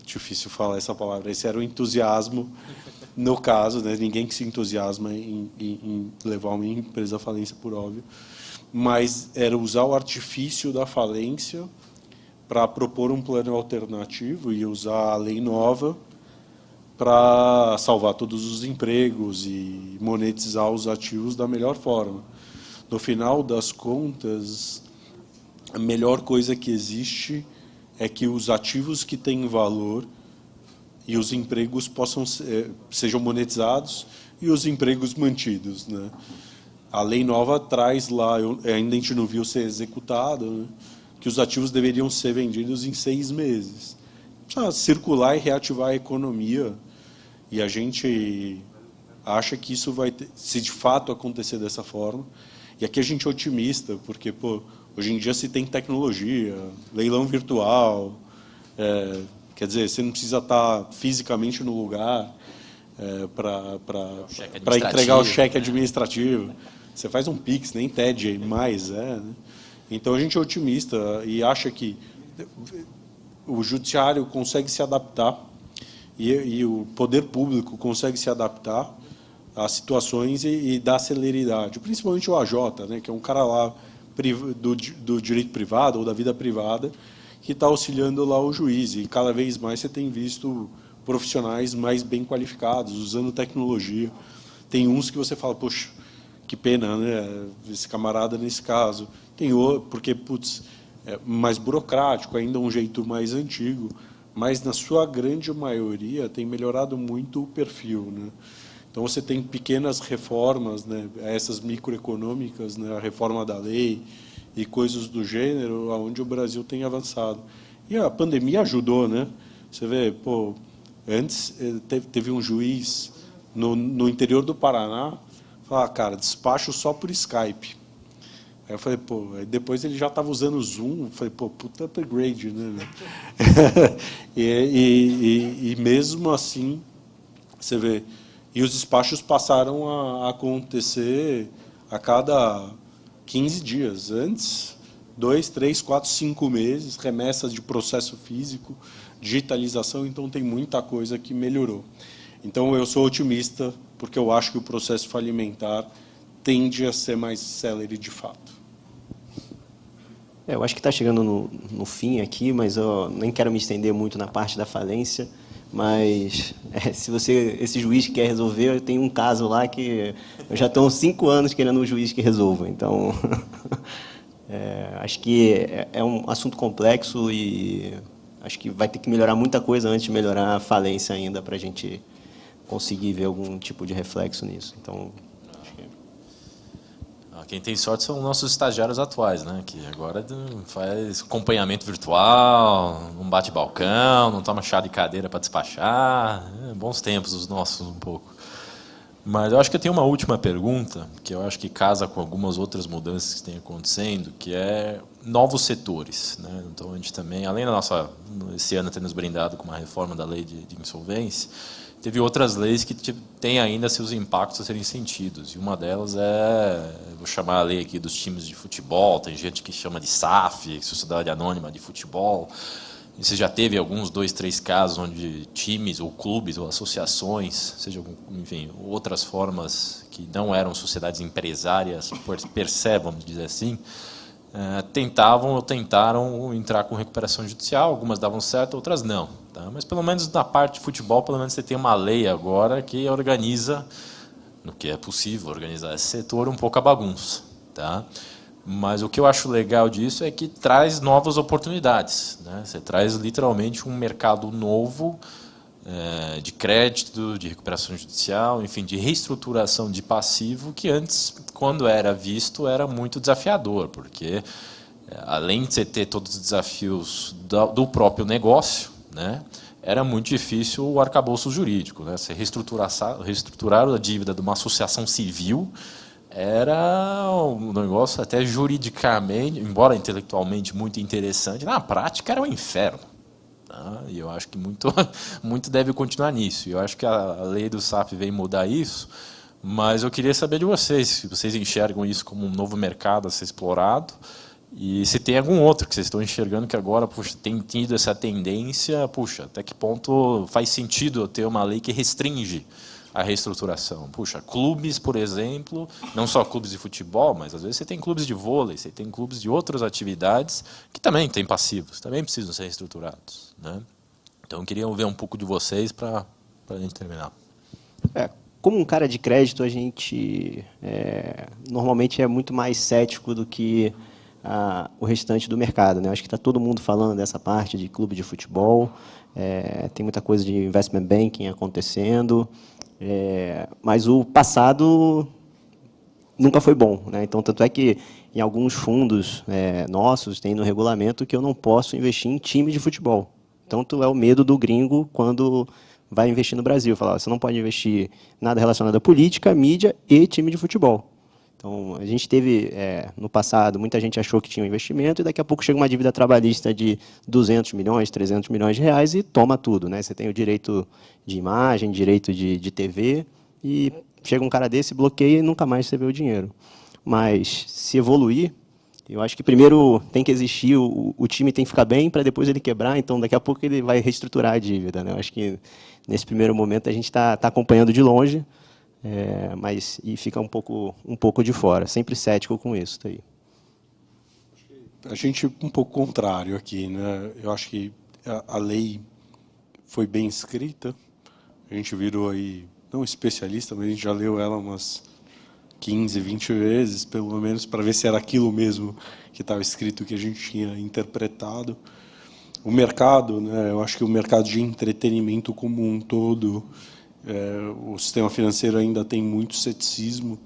Difícil falar essa palavra. Esse era o entusiasmo no caso, né, ninguém que se entusiasma em levar uma empresa à falência, por óbvio, mas era usar o artifício da falência para propor um plano alternativo e usar a lei nova para salvar todos os empregos e monetizar os ativos da melhor forma. No final das contas, a melhor coisa que existe é que os ativos que têm valor e os empregos sejam monetizados e os empregos mantidos, né? A lei nova traz lá, ainda a gente não viu ser executado, né, que os ativos deveriam ser vendidos em 6 meses. Precisa circular e reativar a economia. E a gente acha que isso vai ter, se de fato acontecer dessa forma. E aqui a gente é otimista, porque hoje em dia se tem tecnologia, leilão virtual, quer dizer, você não precisa estar fisicamente no lugar para entregar o cheque administrativo. Você faz um Pix, nem TED mais. Né? Então a gente é otimista e acha que o judiciário consegue se adaptar e o poder público consegue se adaptar às situações e dar celeridade. Principalmente o AJ, né, que é um cara lá do direito privado ou da vida privada que está auxiliando lá o juiz. E cada vez mais você tem visto profissionais mais bem qualificados, usando tecnologia. Tem uns que você fala, poxa, que pena, né, esse camarada nesse caso. Tem outro, porque, putz, é mais burocrático, ainda um jeito mais antigo, mas, na sua grande maioria, tem melhorado muito o perfil. Né? Então, você tem pequenas reformas, né, essas microeconômicas, né, a reforma da lei e coisas do gênero, onde o Brasil tem avançado. E a pandemia ajudou. Né? Você vê, antes teve um juiz no interior do Paraná, falar, cara, despacho só por Skype. Aí eu falei, aí depois ele já estava usando o Zoom, eu falei, puta upgrade, né? e mesmo assim, você vê, e os despachos passaram a acontecer a cada 15 dias. Antes, 2, 3, 4, 5 meses, remessas de processo físico, digitalização, então tem muita coisa que melhorou. Então eu sou otimista, porque eu acho que o processo falimentar tende a ser mais célere de fato. Eu acho que está chegando no fim aqui, mas eu nem quero me estender muito na parte da falência. Mas se esse juiz quer resolver, eu tenho um caso lá que eu já estou há 5 anos querendo um juiz que resolva. Então, acho que é um assunto complexo e acho que vai ter que melhorar muita coisa antes de melhorar a falência ainda para a gente conseguir ver algum tipo de reflexo nisso. Então, quem tem sorte são nossos estagiários atuais, né? Que agora faz acompanhamento virtual, não bate balcão, não toma chá de cadeira para despachar. Bons tempos os nossos um pouco. Mas eu acho que eu tenho uma última pergunta, que eu acho que casa com algumas outras mudanças que têm acontecendo, que é novos setores, né? Então a gente também, além da nossa, esse ano ter nos brindado com uma reforma da lei de insolvência, teve outras leis que têm ainda seus impactos a serem sentidos. E uma delas vou chamar a lei aqui dos times de futebol, tem gente que chama de SAF, Sociedade Anônima de Futebol. E você já teve alguns 2, 3 casos onde times ou clubes ou associações, seja, enfim, outras formas que não eram sociedades empresárias, per se, vamos dizer assim, tentaram entrar com recuperação judicial, algumas davam certo, outras não. Tá? Mas pelo menos na parte de futebol, pelo menos você tem uma lei agora que organiza, no que é possível organizar esse setor, um pouco a bagunça. Tá? Mas o que eu acho legal disso é que traz novas oportunidades. Né? Você traz literalmente um mercado novo de crédito, de recuperação judicial, enfim, de reestruturação de passivo, que antes, quando era visto, era muito desafiador, porque além de você ter todos os desafios do próprio negócio, né, era muito difícil o arcabouço jurídico. Né? Você reestruturar a dívida de uma associação civil era um negócio até juridicamente, embora intelectualmente muito interessante, na prática era um inferno. E eu acho que muito deve continuar nisso. Eu acho que a lei do SAP vem mudar isso, mas eu queria saber de vocês, se vocês enxergam isso como um novo mercado a ser explorado, e se tem algum outro que vocês estão enxergando que agora tem tido essa tendência, até que ponto faz sentido eu ter uma lei que restringe a reestruturação. Puxa, clubes, por exemplo, não só clubes de futebol, mas às vezes você tem clubes de vôlei, você tem clubes de outras atividades que também têm passivos, também precisam ser reestruturados, né? Então, eu queria ouvir um pouco de vocês para a gente terminar. Como um cara de crédito, a gente normalmente é muito mais cético do que o restante do mercado, né? Acho que está todo mundo falando dessa parte de clube de futebol, tem muita coisa de investment banking acontecendo, mas o passado nunca foi bom, né? Então, tanto é que em alguns fundos nossos tem no regulamento que eu não posso investir em time de futebol. Tanto é o medo do gringo quando vai investir no Brasil. Falar, você não pode investir nada relacionado à política, mídia e time de futebol. Então, a gente teve, no passado, muita gente achou que tinha um investimento e daqui a pouco chega uma dívida trabalhista de 200 milhões, 300 milhões de reais e toma tudo, né? Você tem o direito de imagem, direito de TV e chega um cara desse, bloqueia e nunca mais você vê o dinheiro. Mas, se evoluir, eu acho que primeiro tem que existir, o time tem que ficar bem para depois ele quebrar, então daqui a pouco ele vai reestruturar a dívida, né? Eu acho que nesse primeiro momento a gente está acompanhando de longe, mas fica um pouco de fora, sempre cético com isso. Tá aí. A gente um pouco contrário aqui, né? Eu acho que a lei foi bem escrita, a gente virou aí, não especialista, mas a gente já leu ela umas 15, 20 vezes, pelo menos, para ver se era aquilo mesmo que estava escrito, que a gente tinha interpretado. O mercado, né, eu acho que o mercado de entretenimento como um todo, o sistema financeiro ainda tem muito ceticismo,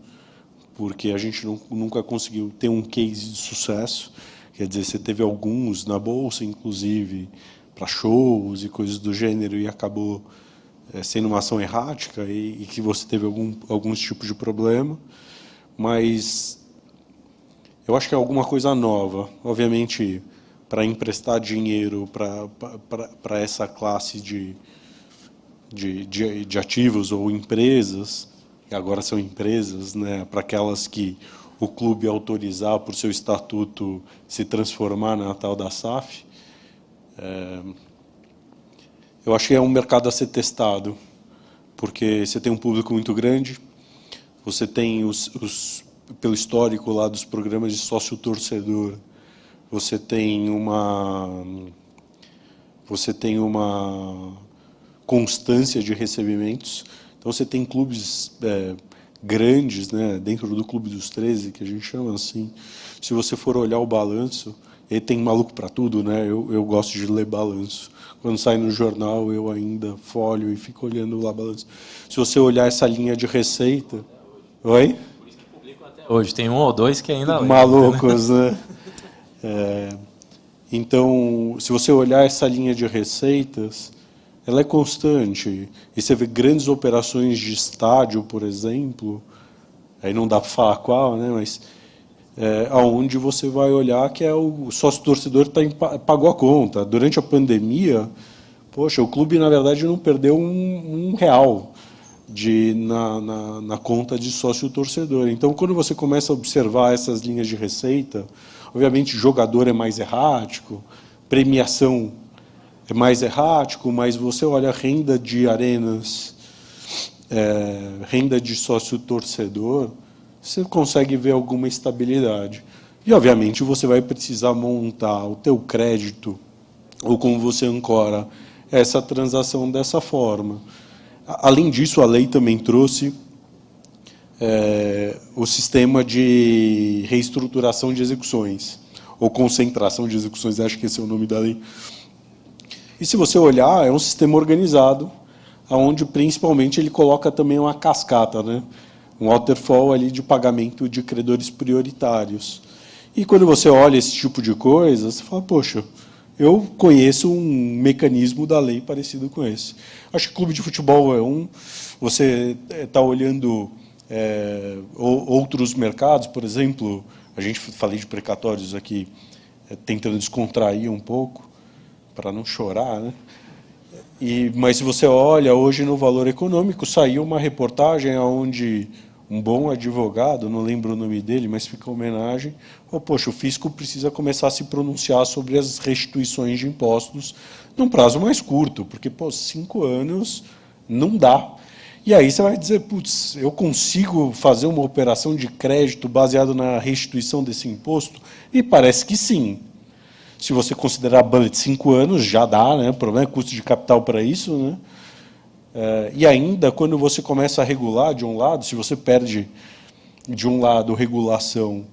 porque a gente nunca conseguiu ter um case de sucesso. Quer dizer, você teve alguns na Bolsa, inclusive, para shows e coisas do gênero, e acabou sendo uma ação errática e que você teve alguns tipos de problema, mas eu acho que é alguma coisa nova. Obviamente, para emprestar dinheiro para essa classe de ativos ou empresas, e agora são empresas, né, para aquelas que o clube autorizar por seu estatuto se transformar na tal da SAF, eu acho que é um mercado a ser testado, porque você tem um público muito grande, você tem pelo histórico lá dos programas de sócio-torcedor, você tem uma constância de recebimentos. Então, você tem clubes grandes, né, dentro do Clube dos 13, que a gente chama assim. Se você for olhar o balanço, ele tem maluco para tudo, né? Eu gosto de ler balanço. Quando sai no jornal, eu ainda folho e fico olhando lá balanço. Se você olhar essa linha de receita... Oi? Por isso que publicam até hoje. Tem um ou dois que ainda... Malucos, né? Então, se você olhar essa linha de receitas, ela é constante. E você vê grandes operações de estádio, por exemplo, aí não dá para falar qual, né? Mas aonde você vai olhar que o sócio-torcedor pagou a conta. Durante a pandemia, poxa, o clube, na verdade, não perdeu um real na conta de sócio-torcedor. Então, quando você começa a observar essas linhas de receita, obviamente, jogador é mais errático, premiação é mais errático, mas você olha a renda de arenas, renda de sócio-torcedor, você consegue ver alguma estabilidade. E, obviamente, você vai precisar montar o teu crédito, ou como você ancora essa transação dessa forma. Além disso, a lei também trouxe o sistema de reestruturação de execuções, ou concentração de execuções, acho que esse é o nome da lei. E, se você olhar, é um sistema organizado, onde, principalmente, ele coloca também uma cascata, né? Um waterfall ali de pagamento de credores prioritários. E, quando você olha esse tipo de coisa, você fala, poxa, eu conheço um mecanismo da lei parecido com esse. Acho que clube de futebol é um. Você está olhando outros mercados, por exemplo, a gente falei de precatórios aqui, tentando descontrair um pouco, para não chorar, né? Mas se você olha, hoje no Valor Econômico, saiu uma reportagem onde um bom advogado, não lembro o nome dele, mas fica a homenagem, poxa, o fisco precisa começar a se pronunciar sobre as restituições de impostos num prazo mais curto, porque 5 anos não dá. E aí você vai dizer, putz, eu consigo fazer uma operação de crédito baseada na restituição desse imposto? E parece que sim. Se você considerar a banda de 5 anos, já dá, né? O problema é custo de capital para isso, né? E ainda, quando você começa a regular de um lado, se você perde, de um lado, regulação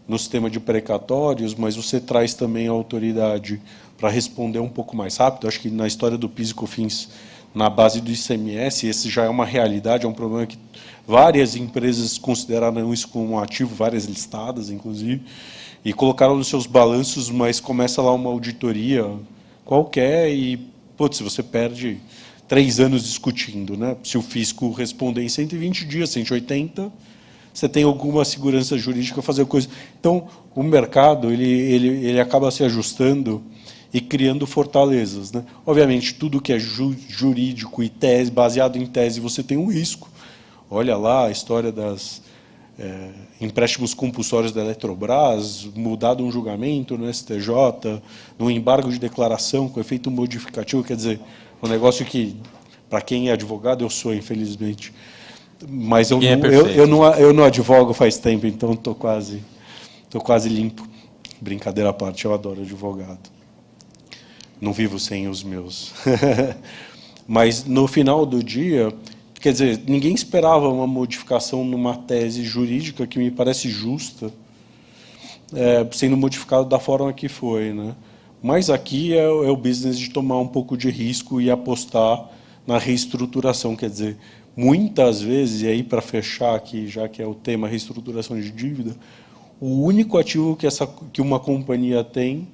no sistema de precatórios, mas você traz também a autoridade para responder um pouco mais rápido. Acho que na história do PIS e COFINS, na base do ICMS, esse já é uma realidade, é um problema que várias empresas consideraram isso como um ativo, várias listadas, inclusive, e colocaram nos seus balanços, mas começa lá uma auditoria qualquer e, putz, você perde 3 anos discutindo, né? Se o fisco responder em 120 dias, 180, você tem alguma segurança jurídica fazer coisa. Então, o mercado ele acaba se ajustando e criando fortalezas, né? Obviamente, tudo que é jurídico e tese, baseado em tese, você tem um risco. Olha lá a história das empréstimos compulsórios da Eletrobras, mudado um julgamento no STJ, no embargo de declaração com efeito modificativo, quer dizer, um negócio que, para quem é advogado, eu sou, infelizmente. Mas eu não advogo faz tempo, então estou quase limpo. Brincadeira à parte, eu adoro advogado. Não vivo sem os meus. Mas, no final do dia, quer dizer, ninguém esperava uma modificação numa tese jurídica que me parece justa, sendo modificado da forma que foi, né? Mas aqui é o business de tomar um pouco de risco e apostar na reestruturação. Quer dizer, muitas vezes, e aí para fechar aqui, já que é o tema reestruturação de dívida, o único ativo que uma companhia tem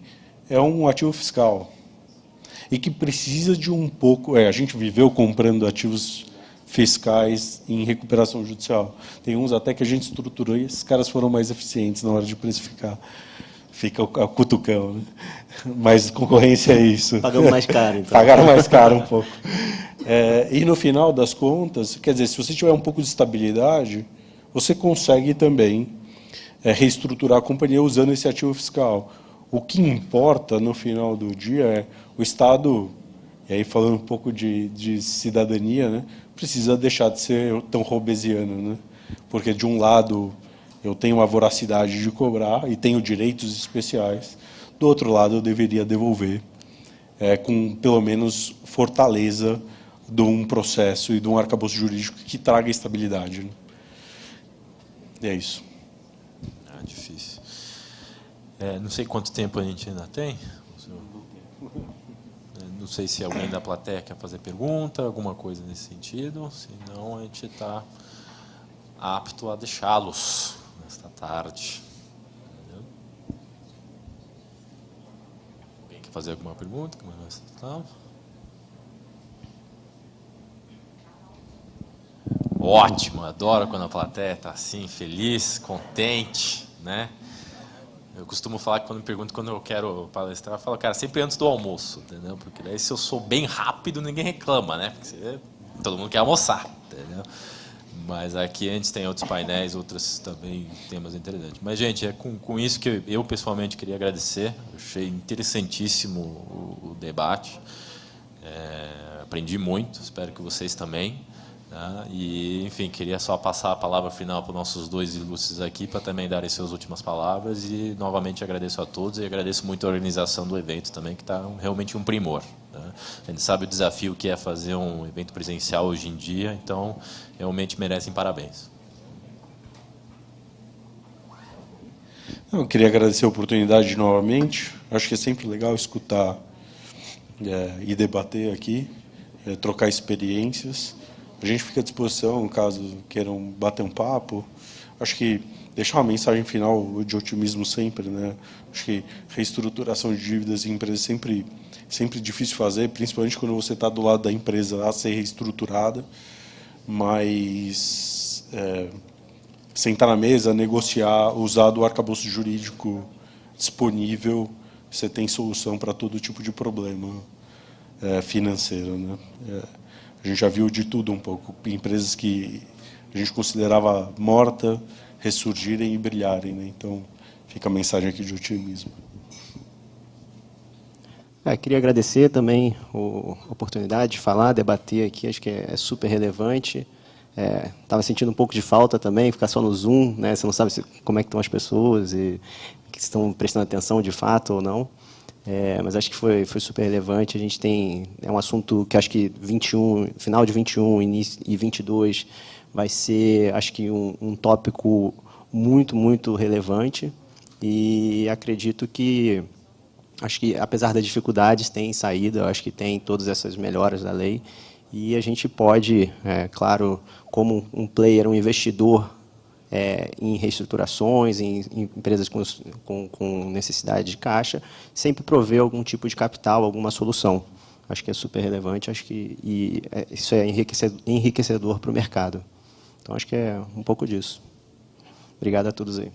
é um ativo fiscal. E que precisa de um pouco... a gente viveu comprando ativos fiscais em recuperação judicial. Tem uns até que a gente estruturou e esses caras foram mais eficientes na hora de precificar. Fica o cutucão, né? Mas concorrência é isso. Pagamos mais caro, então. Pagaram mais caro um pouco. E, no final das contas, quer dizer, se você tiver um pouco de estabilidade, você consegue também reestruturar a companhia usando esse ativo fiscal. O que importa, no final do dia, é o Estado, e aí falando um pouco de cidadania, né, precisa deixar de ser tão robesiano, né? Porque, de um lado, eu tenho a voracidade de cobrar e tenho direitos especiais, do outro lado, eu deveria devolver com, pelo menos, fortaleza de um processo e de um arcabouço jurídico que traga estabilidade, né? E é isso. Difícil. Não sei quanto tempo a gente ainda tem. Não sei se alguém da plateia quer fazer pergunta, alguma coisa nesse sentido. Senão, a gente está apto a deixá-los nesta tarde. Alguém quer fazer alguma pergunta? Ótimo, adoro quando a plateia está assim, feliz, contente, né? Eu costumo falar que quando me perguntam quando eu quero palestrar, eu falo, cara, sempre antes do almoço, entendeu? Porque daí se eu sou bem rápido, ninguém reclama, né? Porque todo mundo quer almoçar, entendeu? Mas aqui antes tem outros painéis, outros também temas interessantes. Mas, gente, é com isso que eu pessoalmente queria agradecer. Eu achei interessantíssimo o debate. Aprendi muito, espero que vocês também. Tá? E, enfim, queria só passar a palavra final para os nossos dois ilustres aqui, para também darem suas últimas palavras. E, novamente, agradeço a todos e agradeço muito a organização do evento também, que está realmente um primor. Tá? A gente sabe o desafio que é fazer um evento presencial hoje em dia, então, realmente merecem parabéns. Eu queria agradecer a oportunidade novamente. Acho que é sempre legal escutar e debater aqui, trocar experiências. A gente fica à disposição, caso queiram bater um papo. Acho que deixar uma mensagem final de otimismo sempre, né? Acho que reestruturação de dívidas em empresas sempre difícil fazer, principalmente quando você está do lado da empresa a ser reestruturada. Mas sentar na mesa, negociar, usar do arcabouço jurídico disponível, você tem solução para todo tipo de problema financeiro, né? A gente já viu de tudo um pouco. Empresas que a gente considerava morta, ressurgirem e brilharem, né? Então, fica a mensagem aqui de otimismo. Queria agradecer também a oportunidade de falar, debater aqui, acho que é super relevante. Estava sentindo um pouco de falta também, ficar só no Zoom, né? Você não sabe como é que estão as pessoas e que estão prestando atenção de fato ou não. Mas acho que foi super relevante. A gente é um assunto que acho que final de 21 início, e 22 vai ser, acho que um tópico muito, muito relevante. E acredito que, acho que apesar das dificuldades, tem saída. Acho que tem todas essas melhoras da lei. E a gente pode, claro, como um player, um investidor em reestruturações, em empresas com necessidade de caixa, sempre prover algum tipo de capital, alguma solução. Acho que é super relevante, acho que isso é enriquecedor para o mercado. Então, acho que é um pouco disso. Obrigado a todos aí.